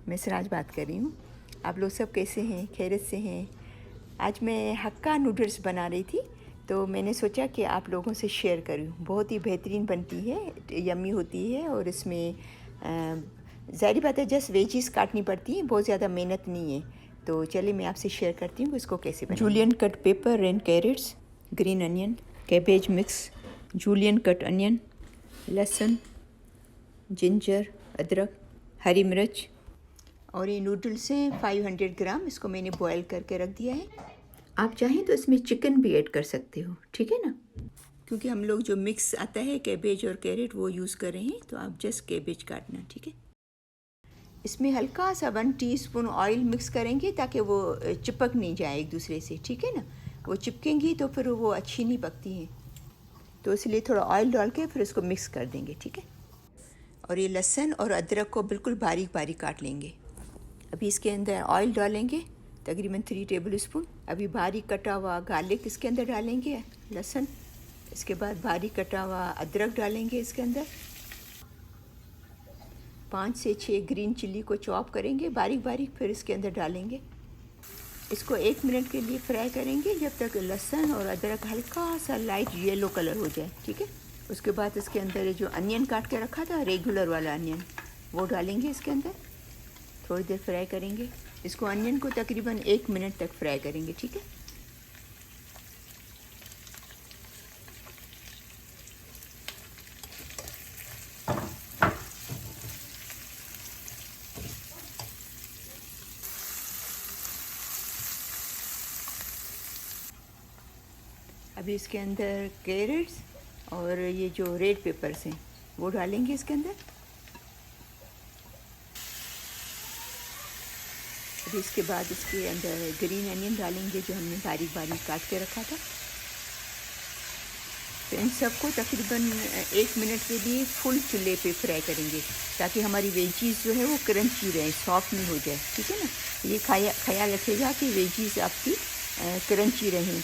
मैं सिराज बात कर रही हूँ। आप लोग सब कैसे हैं? खैरियत से हैं? आज मैं हक्का नूडल्स बना रही थी, तो मैंने सोचा कि आप लोगों से शेयर करूँ। बहुत ही बेहतरीन बनती है, यम्मी होती है और इसमें ज़ाहिर बात है जस्ट वेजिस काटनी पड़ती हैं, बहुत ज़्यादा मेहनत नहीं है। तो चलिए मैं आपसे शेयर करती हूँ इसको कैसे बनाएं। Julienne cut pepper and carrots, green onion, cabbage mix, julienne cut onion, लहसुन, जिंजर, अदरक, हरी मिर्च और ये नूडल्स हैं 500 ग्राम। इसको मैंने बॉयल करके रख दिया है। आप चाहें तो इसमें चिकन भी ऐड कर सकते हो, ठीक है ना, क्योंकि हम लोग जो मिक्स आता है कैबेज और कैरेट वो यूज़ कर रहे हैं, तो आप जस्ट कैबेज काटना, ठीक है। इसमें हल्का सा 1 टीस्पून ऑयल मिक्स करेंगे ताकि वो चिपक नहीं जाए एक दूसरे से, ठीक है ना। वो चिपकेंगी तो फिर वो अच्छी नहीं पकती हैं, तो इसलिए थोड़ा ऑयल डाल के फिर इसको मिक्स कर देंगे, ठीक है। और ये लहसुन और अदरक को बिल्कुल बारीक बारीक काट लेंगे। अभी इसके अंदर ऑयल डालेंगे तकरीबन 3 टेबल स्पून। अभी बारीक कटा हुआ गार्लिक इसके अंदर डालेंगे, लहसुन। इसके बाद बारीक कटा हुआ अदरक डालेंगे इसके अंदर। 5 से 6 ग्रीन चिल्ली को चॉप करेंगे बारीक बारीक, फिर इसके अंदर डालेंगे। इसको 1 मिनट के लिए फ्राई करेंगे जब तक लहसुन और अदरक हल्का सा लाइट येलो कलर हो जाए, ठीक है। उसके बाद इसके अंदर जो अनियन काट के रखा था, रेगुलर वाला अनियन, वो डालेंगे इसके अंदर। थोड़ी देर फ्राई करेंगे इसको, अनियन को तकरीबन 1 मिनट तक फ्राई करेंगे, ठीक है। अभी इसके अंदर कैरेट्स और ये जो रेड पेपर्स हैं वो डालेंगे इसके अंदर। अभी इसके बाद इसके अंदर ग्रीन अनियन डालेंगे जो हमने बारीक बारीक काट के रखा था। तो इन सबको तकरीबन 1 मिनट के लिए फुल चूल्हे पे फ्राई करेंगे ताकि हमारी वेजीज जो है वो क्रंची रहे, सॉफ्ट नहीं हो जाए, ठीक है ना। ये ख्याल रखिएगा कि वेजीज आपकी क्रंची रहें,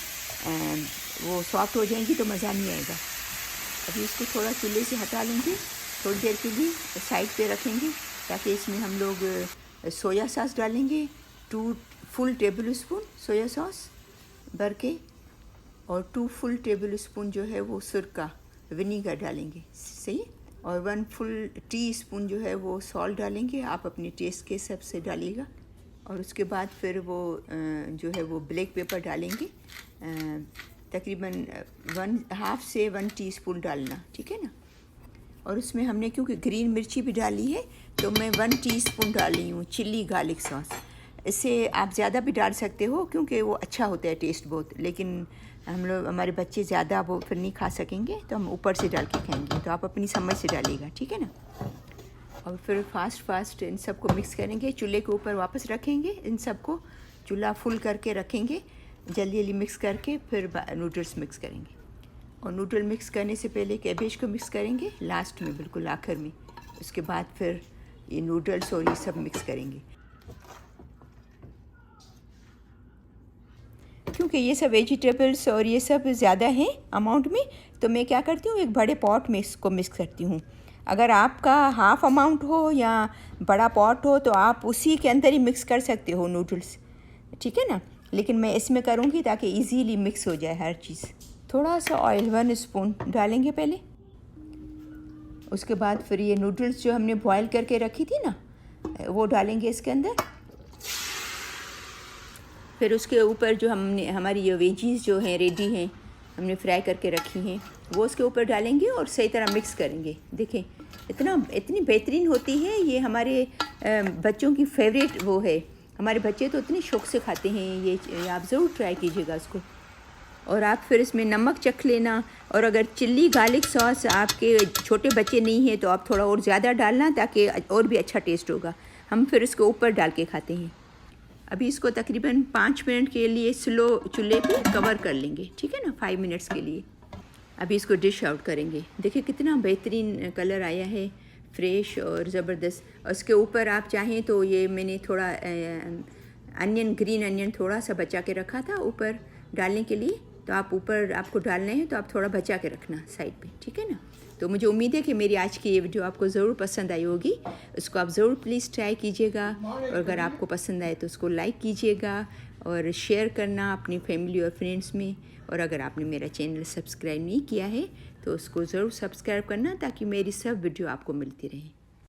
वो सॉफ्ट हो जाएंगी तो मज़ा नहीं आएगा। अभी इसको थोड़ा चूल्हे से हटा लेंगे, थोड़ी देर के लिए साइड पे रखेंगे ताकि इसमें हम लोग सोया सॉस डालेंगे। 2 full table spoon soya sauce भर के, और 2 फुल टेबल स्पून जो है वो सिरका विनीगर डालेंगे, सही। और 1 फुल टीस्पून जो है वो सॉल्ट डालेंगे, आप अपने टेस्ट के हिसाब से डालिएगा। और उसके बाद फिर वो जो है वो ब्लैक पेपर डालेंगे, तकरीबन 1/2 से 1 टीस्पून डालना, ठीक है ना। और उसमें हमने क्योंकि ग्रीन मिर्ची भी डाली है तो मैं 1 टीस्पून डाल रही हूँ चिल्ली गार्लिक सॉस। इससे आप ज़्यादा भी डाल सकते हो क्योंकि वो अच्छा होता है टेस्ट बहुत, लेकिन हम लोग हमारे बच्चे ज़्यादा वो फिर नहीं खा सकेंगे तो हम ऊपर से डाल के खाएंगे, तो आप अपनी समझ से डालिएगा, ठीक है ना। और फिर फास्ट इन सबको मिक्स करेंगे, चूल्हे के ऊपर वापस रखेंगे, इन सबको चूल्हा फुल करके रखेंगे, जल्दी जल्दी मिक्स करके फिर नूडल्स मिक्स करेंगे। और नूडल मिक्स करने से पहले कैबेज को मिक्स करेंगे लास्ट में, बिल्कुल आखिर में। उसके बाद फिर ये नूडल्स और ये सब मिक्स करेंगे। क्योंकि ये सब वेजिटेबल्स और ये सब ज़्यादा हैं अमाउंट में, तो मैं क्या करती हूँ एक बड़े पॉट में इसको मिक्स करती हूँ। अगर आपका हाफ़ अमाउंट हो या बड़ा पॉट हो तो आप उसी के अंदर ही मिक्स कर सकते हो नूडल्स, ठीक है ना। लेकिन मैं इसमें करूँगी ताकि इजीली मिक्स हो जाए हर चीज़। थोड़ा सा ऑयल 1 स्पून डालेंगे पहले। उसके बाद फिर ये नूडल्स जो हमने बॉयल करके रखी थी ना, वो डालेंगे इसके अंदर। फिर उसके ऊपर जो हमारी ये वेजीज जो हैं रेडी हैं, हमने फ्राई करके रखी हैं, वो उसके ऊपर डालेंगे और सही तरह मिक्स करेंगे। देखें इतनी बेहतरीन होती है ये, हमारे बच्चों की फेवरेट वो है। हमारे बच्चे तो इतने शौक़ से खाते हैं ये आप ज़रूर ट्राई कीजिएगा इसको। और आप फिर इसमें नमक चख लेना, और अगर चिल्ली गार्लिक सॉस आपके छोटे बच्चे नहीं हैं तो आप थोड़ा और ज़्यादा डालना ताकि और भी अच्छा टेस्ट होगा। हम फिर इसको ऊपर डाल के खाते हैं। अभी इसको तकरीबन 5 मिनट के लिए स्लो चूल्हे पे कवर कर लेंगे, ठीक है ना, 5 मिनट्स के लिए। अभी इसको डिश आउट करेंगे। देखिए कितना बेहतरीन कलर आया है, फ्रेश और ज़बरदस्त। उसके ऊपर आप चाहें तो ये मैंने थोड़ा अनियन, ग्रीन अनियन थोड़ा सा बचा के रखा था ऊपर डालने के लिए, तो आप ऊपर आपको डालने हैं तो आप थोड़ा बचा के रखना साइड पे, ठीक है ना। तो मुझे उम्मीद है कि मेरी आज की ये वीडियो आपको ज़रूर पसंद आई होगी। उसको आप ज़रूर प्लीज़ ट्राई कीजिएगा, और अगर आपको पसंद आए तो उसको लाइक कीजिएगा और शेयर करना अपनी फैमिली और फ्रेंड्स में। और अगर आपने मेरा चैनल सब्सक्राइब नहीं किया है तो उसको ज़रूर सब्सक्राइब करना, ताकि मेरी सब वीडियो आपको मिलती रहे।